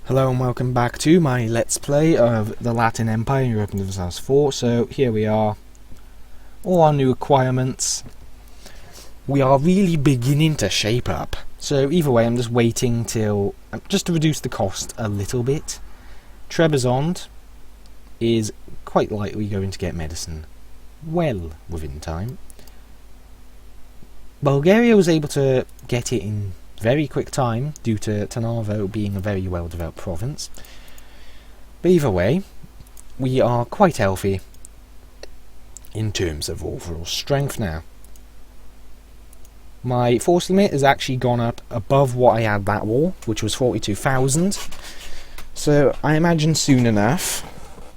Hello and welcome back to my Let's Play of the Latin Empire in Europe and House 4. So here we are, all our new requirements. We are really beginning to shape up. So either way, I'm just waiting till, just to reduce the cost a little bit. Trebizond is quite likely going to get medicine well within time. Bulgaria was able to get it in very quick time due to Tarnovo being a very well developed province. But either way, we are quite healthy in terms of overall strength now. My force limit has actually gone up above what I had that war, which was 42,000. So I imagine soon enough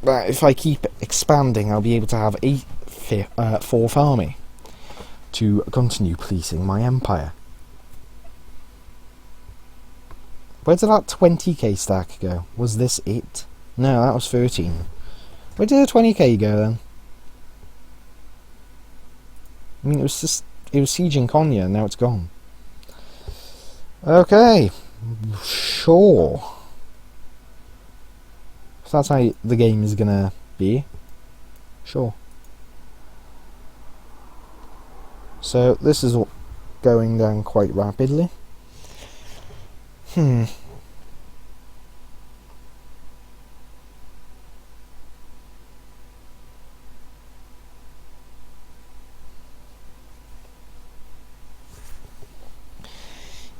that if I keep expanding, I'll be able to have a fourth army to continue policing my empire. Where did that 20k stack go? Was this it? No, that was 13. Where did the 20k go then? I mean, it was sieging Konya, and now it's gone. Okay, sure. If that's how the game is gonna be, sure. So this is all going down quite rapidly.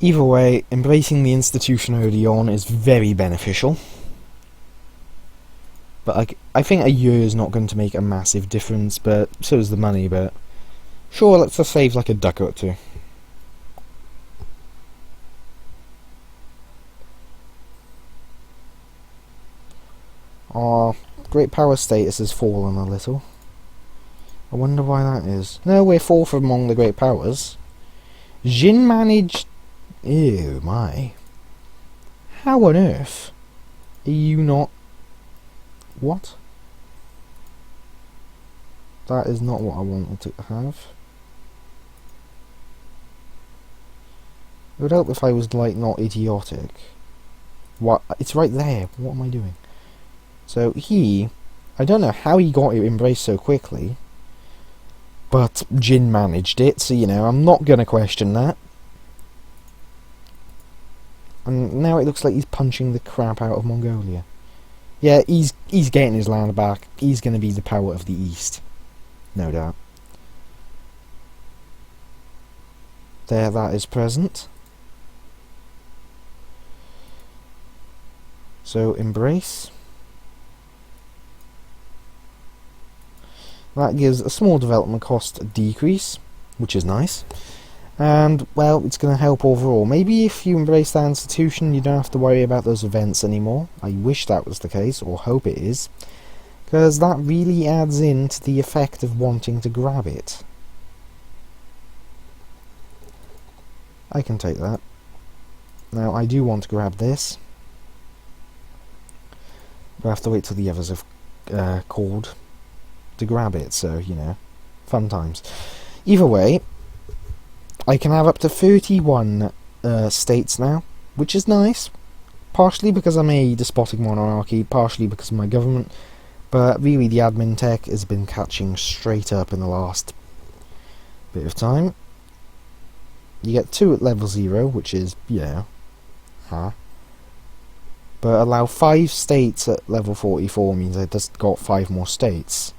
Either way, embracing the institution early on is very beneficial. But I think a year is not going to make a massive difference, but so is the money, but sure, let's just save like a ducat or two. Our great power status has fallen a little. I wonder why that is. No, we're fourth among the great powers. Jin managed... Ew, my. How on earth are you not... What? That is not what I wanted to have. It would help if I was, like, not idiotic. What? It's right there. What am I doing? So I don't know how he got it embraced so quickly, but Jin managed it, so, you know, I'm not going to question that. And now it looks like he's punching the crap out of Mongolia. Yeah, he's getting his land back. He's going to be the power of the East. No doubt. There, that is present. So, embrace. That gives a small development cost decrease, which is nice. And, well, it's going to help overall. Maybe if you embrace that institution, you don't have to worry about those events anymore. I wish that was the case, or hope it is. Because that really adds in to the effect of wanting to grab it. I can take that. Now, I do want to grab this. But I have to wait till the others have called to grab it, so, you know, fun times. Either way, I can have up to 31 states now, which is nice, partially because I'm a despotic monarchy, partially because of my government, but really the admin tech has been catching straight up in the last bit of time. You get 2 at level 0, which is, you know, but allow 5 states at level 44 means I just got 5 more states,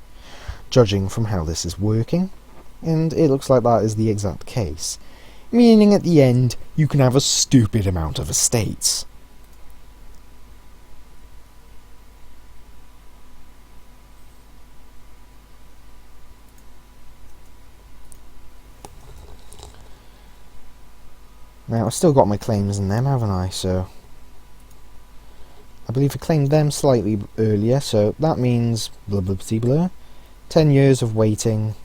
judging from how this is working, and it looks like that is the exact case, meaning at the end you can have a stupid amount of estates. Now I've still got my claims in them, haven't I, so I believe I claimed them slightly earlier, so that means blah blah blah blah. 10 years of waiting.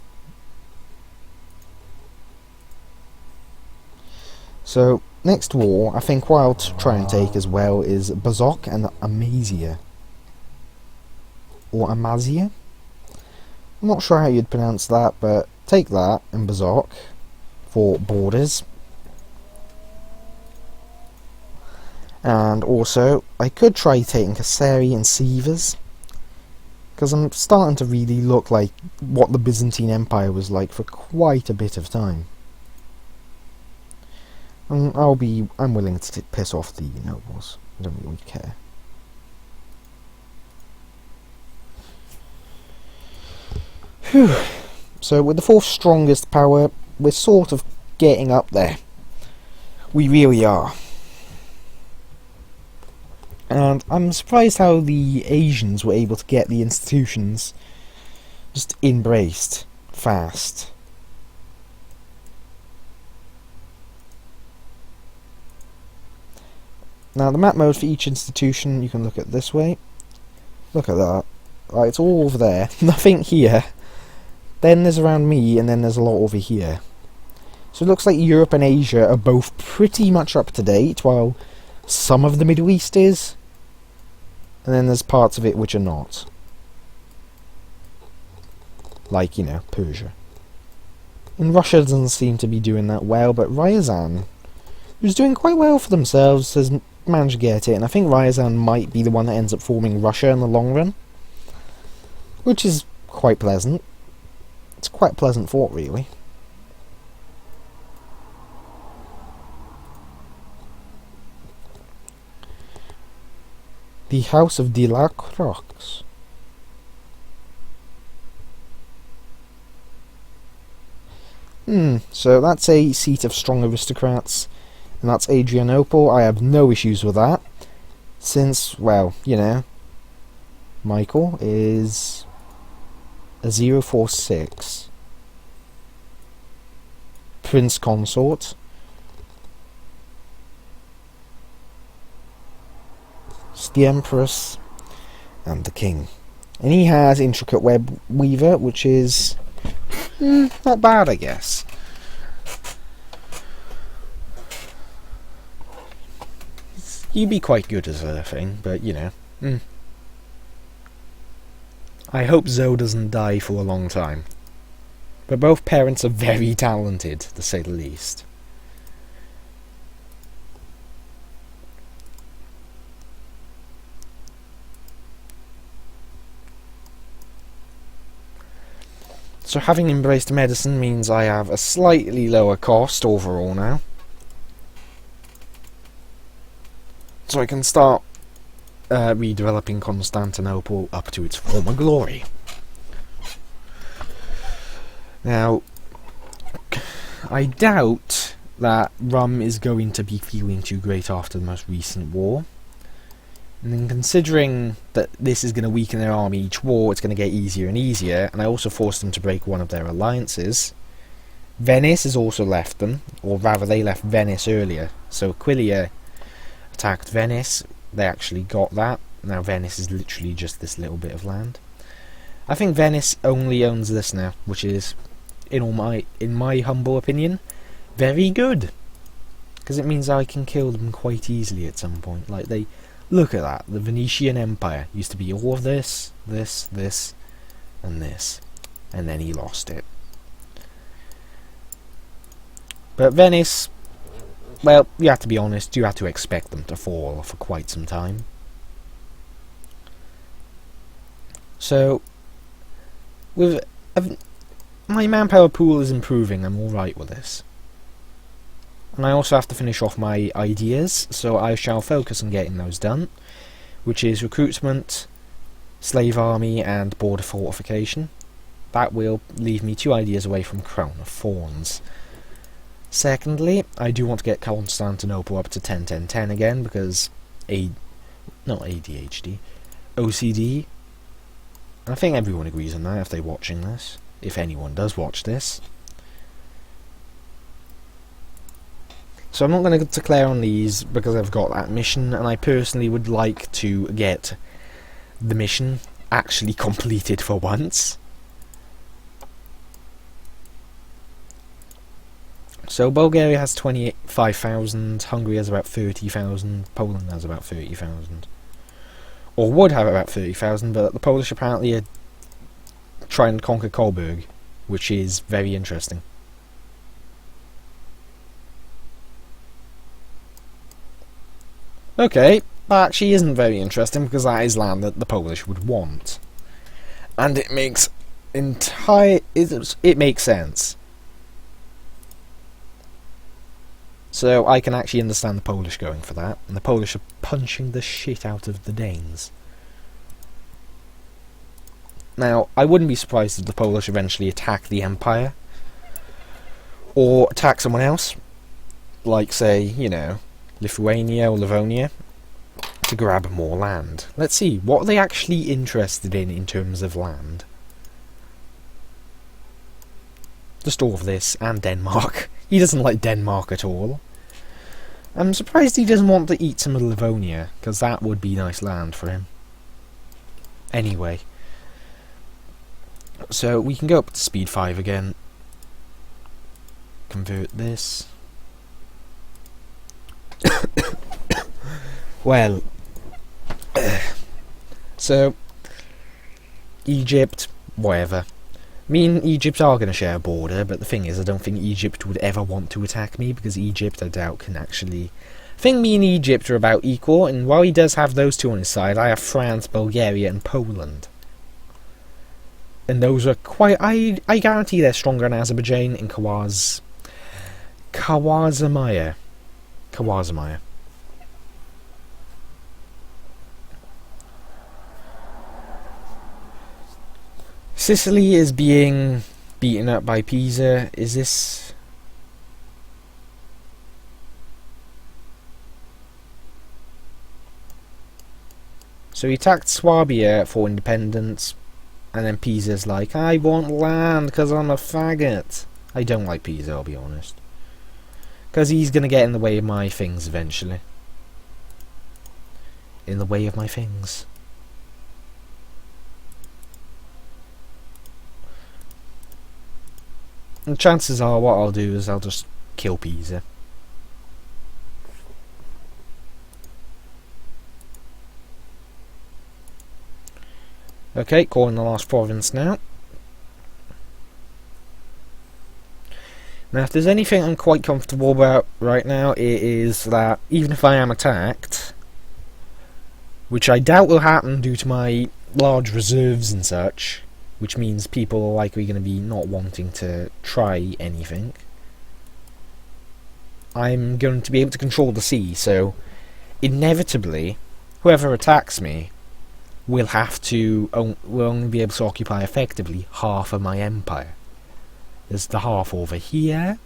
So, next war, I think what I'll try and take as well is Bazok and Amazia. Or Amazia? I'm not sure how you'd pronounce that, but take that and Bazok for borders. And also, I could try taking Kasseri and Sivas, because I'm starting to really look like what the Byzantine Empire was like for quite a bit of time. And I'm willing to piss off the nobles. I don't really care. Whew. So with the fourth strongest power, we're sort of getting up there. We really are. And I'm surprised how the Asians were able to get the institutions just embraced fast. Now the map mode for each institution you can look at this way. Look at that. Right, it's all over there. Nothing here. Then there's around me, and then there's a lot over here. So it looks like Europe and Asia are both pretty much up to date, while some of the Middle East is. And then there's parts of it which are not. Like, you know, Persia. And Russia doesn't seem to be doing that well, but Ryazan, who's doing quite well for themselves, has managed to get it, and I think Ryazan might be the one that ends up forming Russia in the long run. Which is quite pleasant. It's quite a pleasant thought, really. The House of de la Croix. So that's a seat of strong aristocrats, and that's Adrianople. I have no issues with that, since, well, you know, Michael is a 046 Prince Consort. It's the Empress and the King. And he has Intricate Web Weaver, which is not bad, I guess. You'd be quite good as a thing, but you know. I hope Zoe doesn't die for a long time. But both parents are very talented, to say the least. So having embraced medicine means I have a slightly lower cost overall now. So I can start redeveloping Constantinople up to its former glory. Now, I doubt that Rum is going to be feeling too great after the most recent war. And then considering that this is going to weaken their army each war, it's going to get easier and easier, and I also forced them to break one of their alliances. Venice has also left them, or rather they left Venice earlier. So Aquileia attacked Venice, they actually got that. Now Venice is literally just this little bit of land. I think Venice only owns this now, which is, in my humble opinion, very good. Because it means I can kill them quite easily at some point. Like, look at that. The Venetian Empire used to be all of this, this, this, and this. And then he lost it. But Venice, well, you have to be honest, you have to expect them to fall for quite some time. So, with my manpower pool is improving, I'm alright with this. And I also have to finish off my ideas, so I shall focus on getting those done, which is recruitment, slave army, and border fortification. That will leave me 2 ideas away from Crown of Thorns. Secondly, I do want to get Constantinople up to 10-10-10 again, because not ADHD, OCD. I think everyone agrees on that if they're watching this, if anyone does watch this. So I'm not going to declare on these because I've got that mission, and I personally would like to get the mission actually completed for once. So Bulgaria has 25,000, Hungary has about 30,000, Poland has about 30,000. Or would have about 30,000, but the Polish apparently are trying to conquer Coburg, which is very interesting. Okay, that actually isn't very interesting because that is land that the Polish would want. And it makes it makes sense. So I can actually understand the Polish going for that, and the Polish are punching the shit out of the Danes. Now, I wouldn't be surprised if the Polish eventually attack the Empire, or attack someone else, like, say, you know, Lithuania or Livonia, to grab more land. Let's see, what are they actually interested in terms of land? Just all of this, and Denmark. He doesn't like Denmark at all. I'm surprised he doesn't want to eat some of Livonia, because that would be nice land for him. Anyway. So, we can go up to speed 5 again. Convert this. Well. So, Egypt, whatever. Me and Egypt are going to share a border, but the thing is, I don't think Egypt would ever want to attack me, because Egypt, I doubt, can actually... I think me and Egypt are about equal, and while he does have those two on his side, I have France, Bulgaria, and Poland. And those are quite... I guarantee they're stronger than Azerbaijan and Khwarezmia. Sicily is being beaten up by Pisa. Is this... So he attacked Swabia for independence, and then Pisa's like, I want land because I'm a faggot. I don't like Pisa, I'll be honest. Because he's going to get in the way of my things eventually. In the way of my things. And chances are what I'll do is I'll just kill Pisa. Okay, calling the last province now. Now if there's anything I'm quite comfortable about right now, it is that even if I am attacked, which I doubt will happen due to my large reserves and such, which means people are likely going to be not wanting to try anything, I'm going to be able to control the sea, so inevitably whoever attacks me will only be able to occupy effectively half of my empire. There's the half over here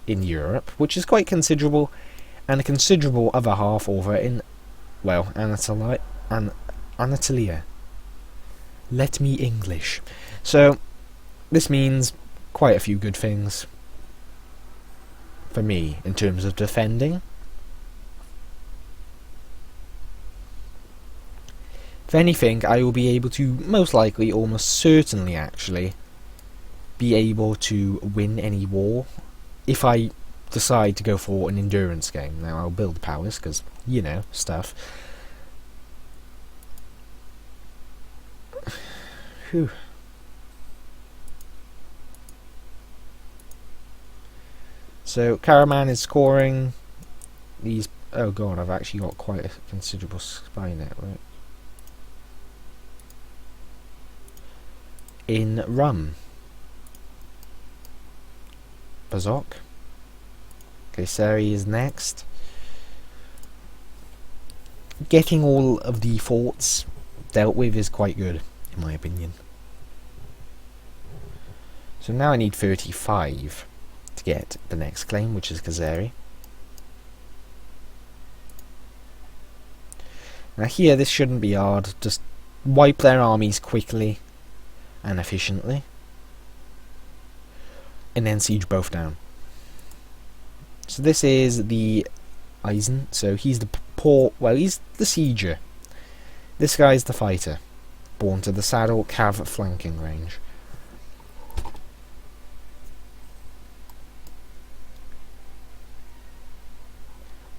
in Europe, which is quite considerable, and a considerable other half over in, well, Anatolia. Let me English. So, this means quite a few good things for me in terms of defending. If anything, I will be able to, most likely, almost certainly actually, be able to win any war if I decide to go for an endurance game. Now, I'll build powers, because, you know, stuff. Whew. So, Karaman is scoring these... Oh god, I've actually got quite a considerable spy network. In Rum. Bazok. Kayseri is next. Getting all of the forts dealt with is quite good, in my opinion. So now I need 35 to get the next claim, which is Kayseri. Now here, this shouldn't be hard. Just wipe their armies quickly and efficiently, and then siege both down. So this is the Eisen, so he's the he's the sieger. This guy's the fighter, born to the saddle, cav flanking range.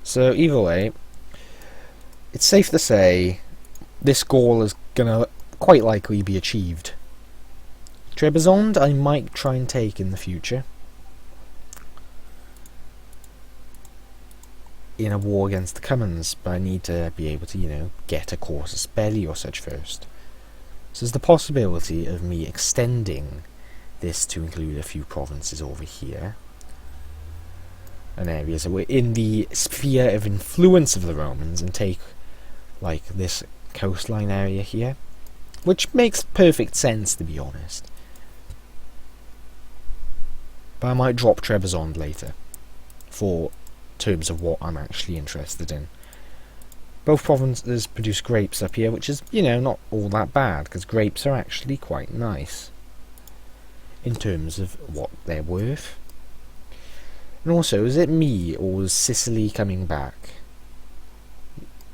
So either way, it's safe to say this goal is gonna quite likely be achieved. Trebizond I might try and take in the future. in a war against the Cummins, but I need to be able to, you know, get a casus belli or such first. So there's the possibility of me extending this to include a few provinces over here, and areas that were in the sphere of influence of the Romans, and take, like, this coastline area here, which makes perfect sense, to be honest. But I might drop Trebizond later, for terms of what I'm actually interested in. Both provinces produce grapes up here, which is, you know, not all that bad, because grapes are actually quite nice in terms of what they're worth. And also, is it me, or is Sicily coming back?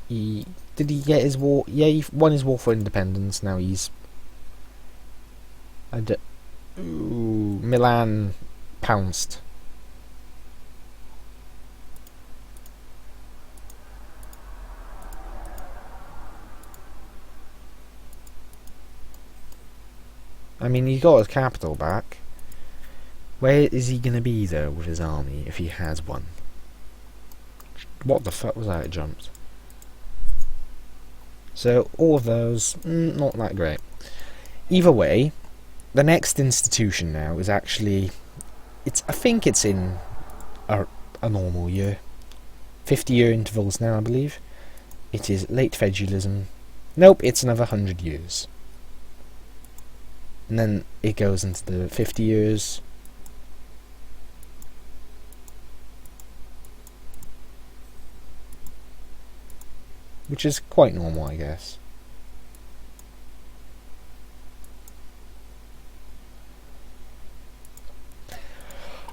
Did he get his war? Yeah, he won his war for independence. Now he's... Ooh, Milan pounced. I mean, he got his capital back. Where is he going to be, though, with his army, if he has one? What the fuck was that? It jumped. So, all of those, not that great. Either way, the next institution now is actually... I think it's in a normal year. 50-year intervals now, I believe. It is late feudalism. Nope, it's another 100 years. And then it goes into the 50 years. Which is quite normal, I guess.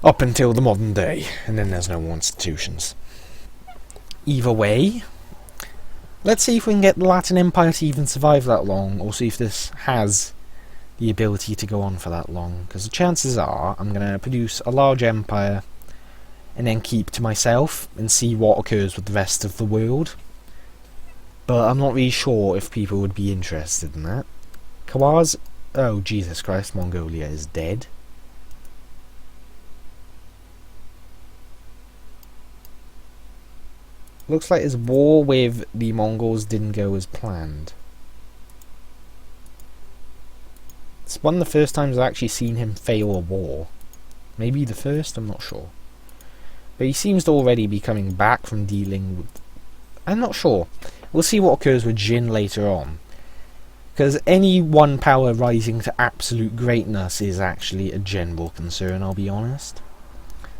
Up until the modern day, and then there's no more institutions. Either way, let's see if we can get the Latin Empire to even survive that long, or see if this has the ability to go on for that long, because the chances are I'm going to produce a large empire and then keep to myself and see what occurs with the rest of the world. But I'm not really sure if people would be interested in that. Kawaz... Oh, Jesus Christ, Mongolia is dead. Looks like his war with the Mongols didn't go as planned. It's one of the first times I've actually seen him fail a war. Maybe the first, I'm not sure. But he seems to already be coming back from dealing with... I'm not sure. We'll see what occurs with Jin later on. Because any one power rising to absolute greatness is actually a general concern, I'll be honest.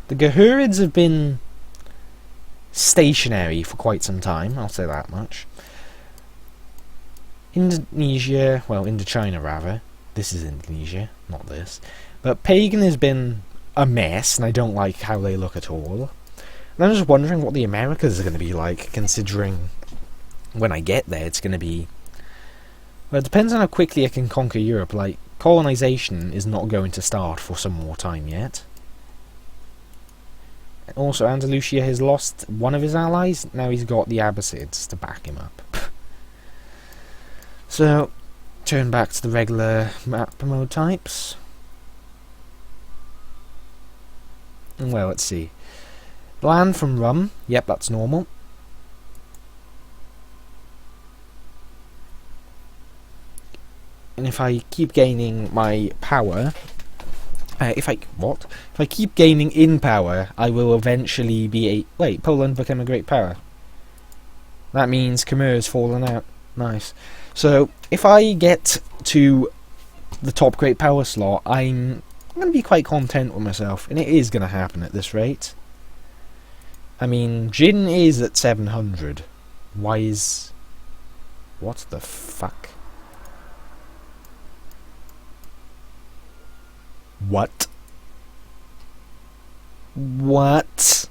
The Ghurids have been stationary for quite some time, I'll say that much. Indonesia, well, Indochina rather. This is Indonesia, not this. But Pagan has been a mess, and I don't like how they look at all. And I'm just wondering what the Americas are going to be like, considering when I get there it's going to be... Well, it depends on how quickly I can conquer Europe. Like, colonization is not going to start for some more time yet. Also, Andalusia has lost one of his allies. Now he's got the Abbasids to back him up. So, turn back to the regular map mode types. Well, let's see. Land from Rum. Yep, that's normal. And if I keep gaining my power... If I keep gaining in power, I will eventually be a... Wait, Poland became a great power. That means Khmer's fallen out. Nice. So, if I get to the top great power slot, I'm going to be quite content with myself. And it is going to happen at this rate. I mean, Jin is at 700. Why is... What the fuck? What? What?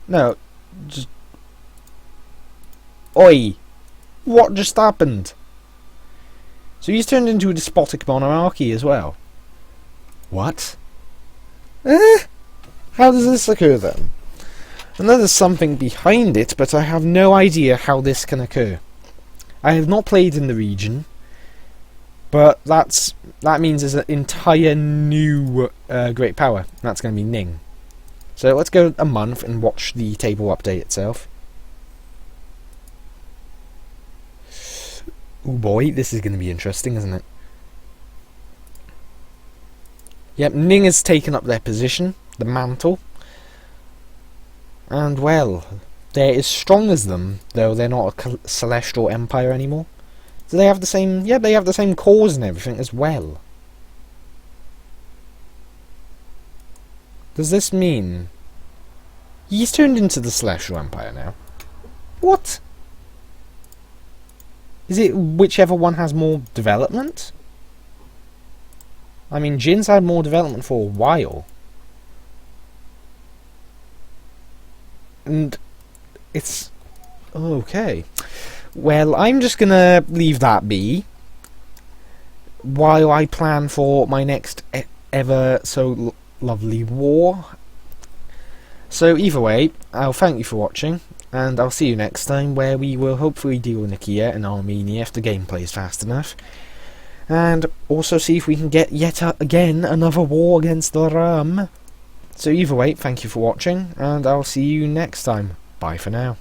No, just... Oi! What just happened? So he's turned into a despotic monarchy as well. What? How does this occur then? I know there's something behind it, but I have no idea how this can occur. I have not played in the region, But that means there's an entire new great power. That's going to be Ning. So let's go a month and watch the table update itself. Oh boy, this is going to be interesting, isn't it? Yep, Ning has taken up their position, the mantle. And well, they're as strong as them, though they're not a celestial empire anymore. Do they have the same... yeah, they have the same cause and everything as well. Does this mean... he's turned into the celestial empire now? What? Is it whichever one has more development? I mean, Jin's had more development for a while. And it's... okay. Well, I'm just gonna leave that be while I plan for my next ever so lovely war. So either way, I'll thank you for watching, and I'll see you next time, where we will hopefully deal with Nikia and Armenia if the game plays fast enough. And also see if we can get yet again another war against the Rum. So either way, thank you for watching, and I'll see you next time. Bye for now.